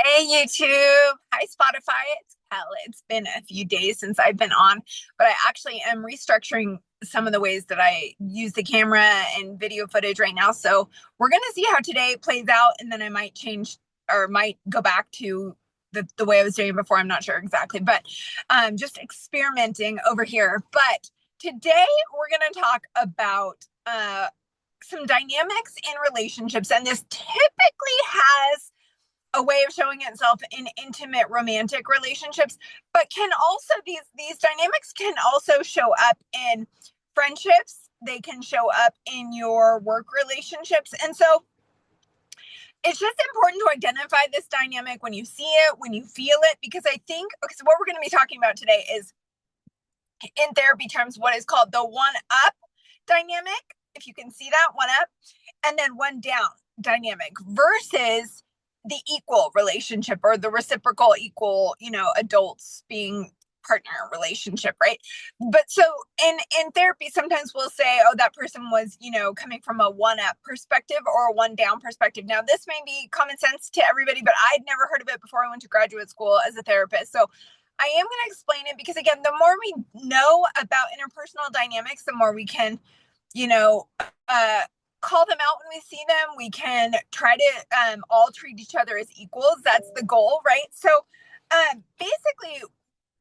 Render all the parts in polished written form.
Hey YouTube. Hi Spotify. It's been a few days since I've been on, but I actually am restructuring some of the ways that I use the camera and video footage right now. So we're gonna see how today plays out, and then I might change or might go back to the way I was doing it before. I'm not sure exactly, but just experimenting over here. But today we're gonna talk about some dynamics in relationships, and this typically has a way of showing itself in intimate romantic relationships, but can also these dynamics can also show up in friendships. They can show up in your work relationships. And so it's just important to identify this dynamic when you see it, when you feel it, because I think okay, so what we're going to be talking about today is in therapy terms what is called the one up dynamic, if you can see that one up, and then one down dynamic versus the equal relationship or the reciprocal equal, adults being partner relationship, right? But so in therapy sometimes we'll say, oh, that person was, coming from a one up perspective or a one down perspective. Now this may be common sense to everybody, but I'd never heard of it before I went to graduate school as a therapist. So I am going to explain it because, again, the more we know about interpersonal dynamics, the more we can, you know, uh, call them out when we see them. We can try to all treat each other as equals. That's the goal, right? So basically,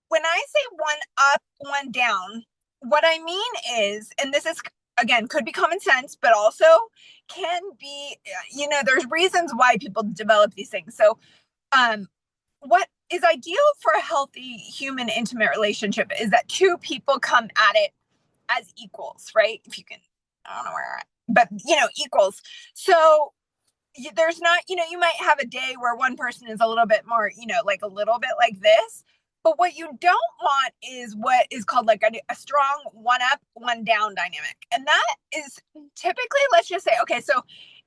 when I say one up, one down, what I mean is, and this is, again, could be common sense, but also can be, there's reasons why people develop these things. So, what is ideal for a healthy human intimate relationship is that two people come at it as equals, right? If you can, I don't know where, but equals. So there's not, you might have a day where one person is a little bit more, like a little bit like this. But what you don't want is what is called like a strong one up, one down dynamic. And that is typically, let's just say, okay, so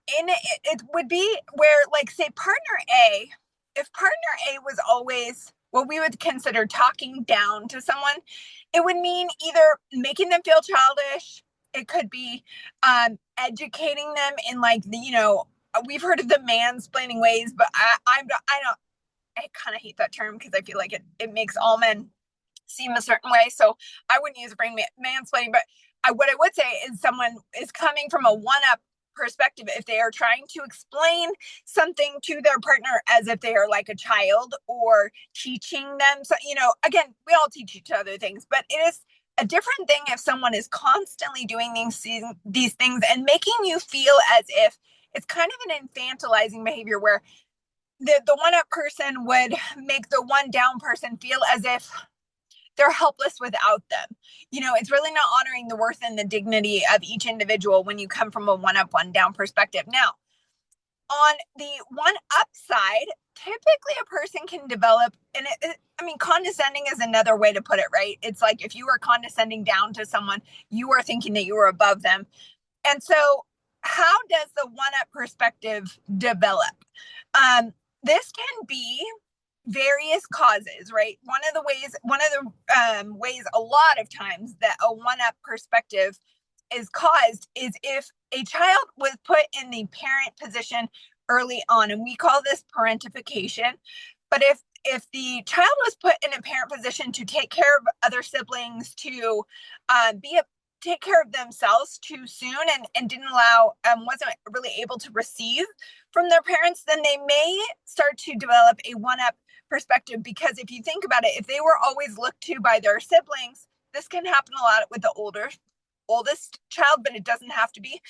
it would be where, like, say, partner A, if partner A was always what we would consider talking down to someone, it would mean either making them feel childish. It could be educating them in, like, we've heard of the mansplaining ways, but I kind of hate that term because I feel like it makes all men seem a certain way. So I wouldn't use brain mansplaining, but what I would say is someone is coming from a one up perspective if they are trying to explain something to their partner as if they are like a child or teaching them. So, again, we all teach each other things, but it is a different thing if someone is constantly doing these things and making you feel as if it's kind of an infantilizing behavior where the one up person would make the one down person feel as if they're helpless without them. It's really not honoring the worth and the dignity of each individual when you come from a one up, one down perspective. Now, on the one up side, typically a person can develop, and condescending is another way to put it, right? It's like if you were condescending down to someone, you are thinking that you were above them. And so, how does the one up perspective develop? This can be various causes, right? One of the ways a lot of times that a one up perspective is caused is if a child was put in the parent position early on, and we call this parentification. But if the child was put in a parent position to take care of other siblings, to take care of themselves too soon, and didn't allow, wasn't really able to receive from their parents, then they may start to develop a one up perspective. Because if you think about it, if they were always looked to by their siblings, this can happen a lot with the oldest child, but it doesn't have to be.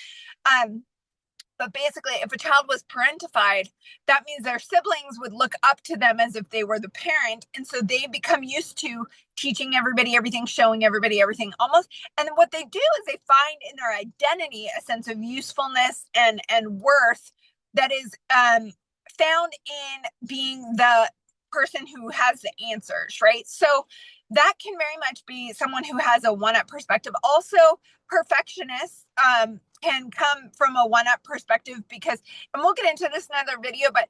But basically, if a child was parentified, that means their siblings would look up to them as if they were the parent. And so they become used to teaching everybody everything, showing everybody everything almost. And what they do is they find in their identity a sense of usefulness and worth that is found in being the person who has the answers, right? So that can very much be someone who has a one up perspective. Also, perfectionists can come from a one up perspective because, and we'll get into this in another video, but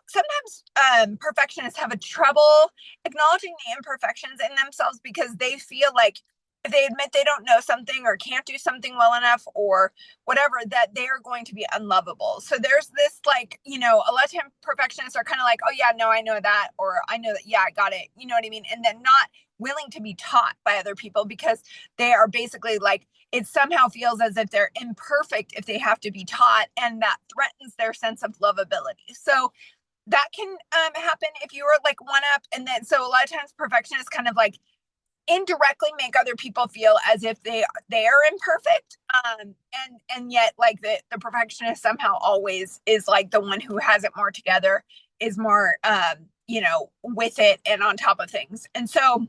sometimes perfectionists have a trouble acknowledging the imperfections in themselves because they feel like if they admit they don't know something or can't do something well enough or whatever, that they are going to be unlovable. So there's this, like, a lot of time perfectionists are kind of like, oh yeah, no, I know that, or I know that, yeah, I got it. You know what I mean? And then not willing to be taught by other people because they are basically like, it somehow feels as if they're imperfect if they have to be taught, and that threatens their sense of lovability. So that can happen if you are like one up. And then, so a lot of times perfectionists kind of like indirectly make other people feel as if they are imperfect, and yet like the perfectionist somehow always is like the one who has it more together, is more with it and on top of things. And so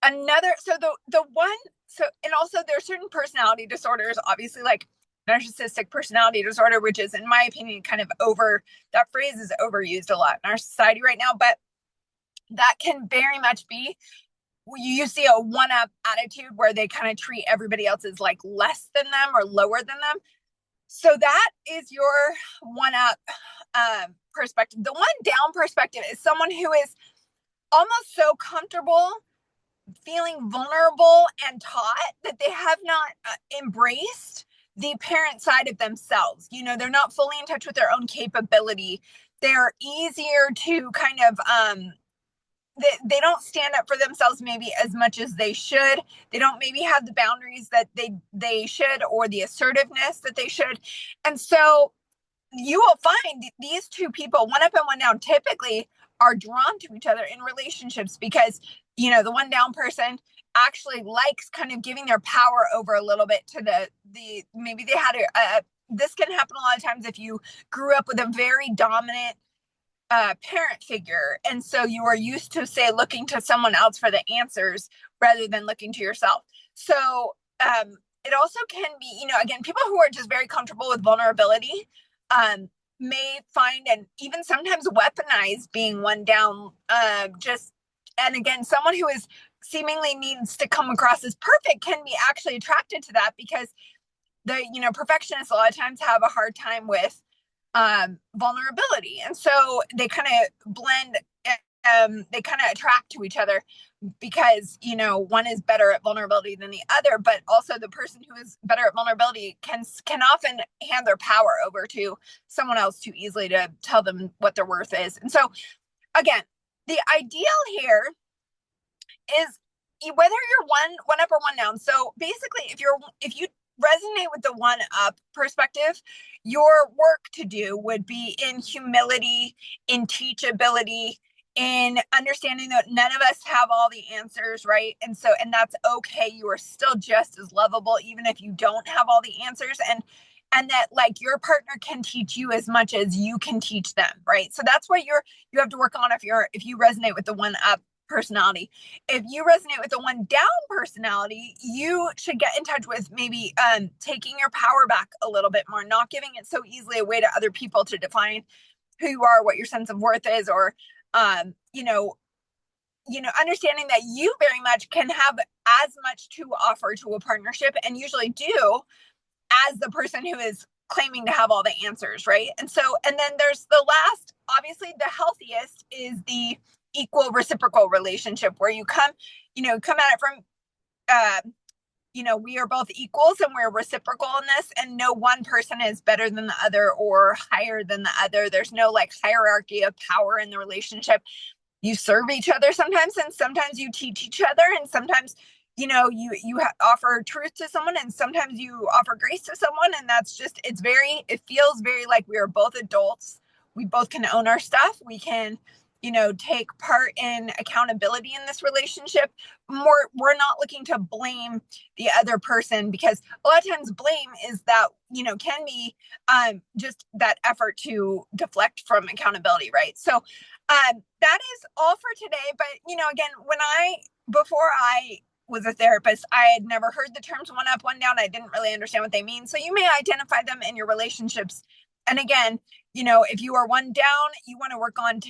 another, so the one, so, and also there's certain personality disorders, obviously, like narcissistic personality disorder, which is, in my opinion, kind of that phrase is overused a lot in our society right now, but that can very much be, you see a one-up attitude where they kind of treat everybody else as like less than them or lower than them. So that is your one-up perspective. The one-down perspective is someone who is almost so comfortable feeling vulnerable and taught that they have not embraced the parent side of themselves. They're not fully in touch with their own capability. They're easier to kind of they don't stand up for themselves maybe as much as they should. They don't maybe have the boundaries that they should, or the assertiveness that they should. And so you will find these two people, one up and one down, typically are drawn to each other in relationships because, the one down person actually likes kind of giving their power over a little bit to the maybe they had this can happen a lot of times if you grew up with a very dominant parent figure. And so you are used to, say, looking to someone else for the answers rather than looking to yourself. So it also can be, again, people who are just very comfortable with vulnerability may find, and even sometimes weaponize, being one down. And again, someone who is seemingly needs to come across as perfect can be actually attracted to that because the perfectionists a lot of times have a hard time with vulnerability, and so they kind of blend, they kind of attract to each other because one is better at vulnerability than the other, but also the person who is better at vulnerability can often hand their power over to someone else too easily to tell them what their worth is. And so again, the ideal here is whether you're one up or one down. So basically, if you resonate with the one up perspective, your work to do would be in humility, in teachability, in understanding that none of us have all the answers, right? And that's okay. You are still just as lovable, even if you don't have all the answers. And that, like, your partner can teach you as much as you can teach them, right? So that's what you have to work on if you resonate with the one up personality. If you resonate with the one down personality, you should get in touch with maybe taking your power back a little bit more, not giving it so easily away to other people to define who you are, what your sense of worth is, or understanding that you very much can have as much to offer to a partnership, and usually do, as the person who is claiming to have all the answers, right? And then there's the last, obviously the healthiest is the equal reciprocal relationship, where you come at it from we are both equals and we're reciprocal in this, and no one person is better than the other or higher than the other. There's no like hierarchy of power in the relationship. You serve each other sometimes, and sometimes you teach each other, and sometimes you offer truth to someone, and sometimes you offer grace to someone. And that's just, it feels very like we are both adults. We both can own our stuff. We can take part in accountability in this relationship. We're not looking to blame the other person, because a lot of times blame is that can be just that effort to deflect from accountability, right? So that is all for today. But again, before I was a therapist, I had never heard the terms one up, one down. I didn't really understand what they mean. So you may identify them in your relationships. And again, if you are one down, you want to work on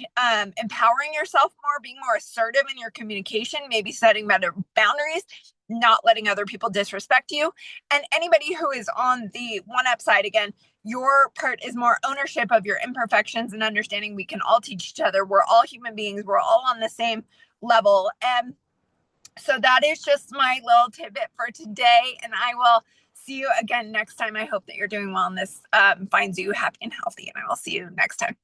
empowering yourself more, being more assertive in your communication, maybe setting better boundaries, not letting other people disrespect you. And anybody who is on the one up side, again, your part is more ownership of your imperfections and understanding we can all teach each other. We're all human beings. We're all on the same level. And So that is just my little tidbit for today. And I will see you again next time. I hope that you're doing well and this finds you happy and healthy. And I will see you next time.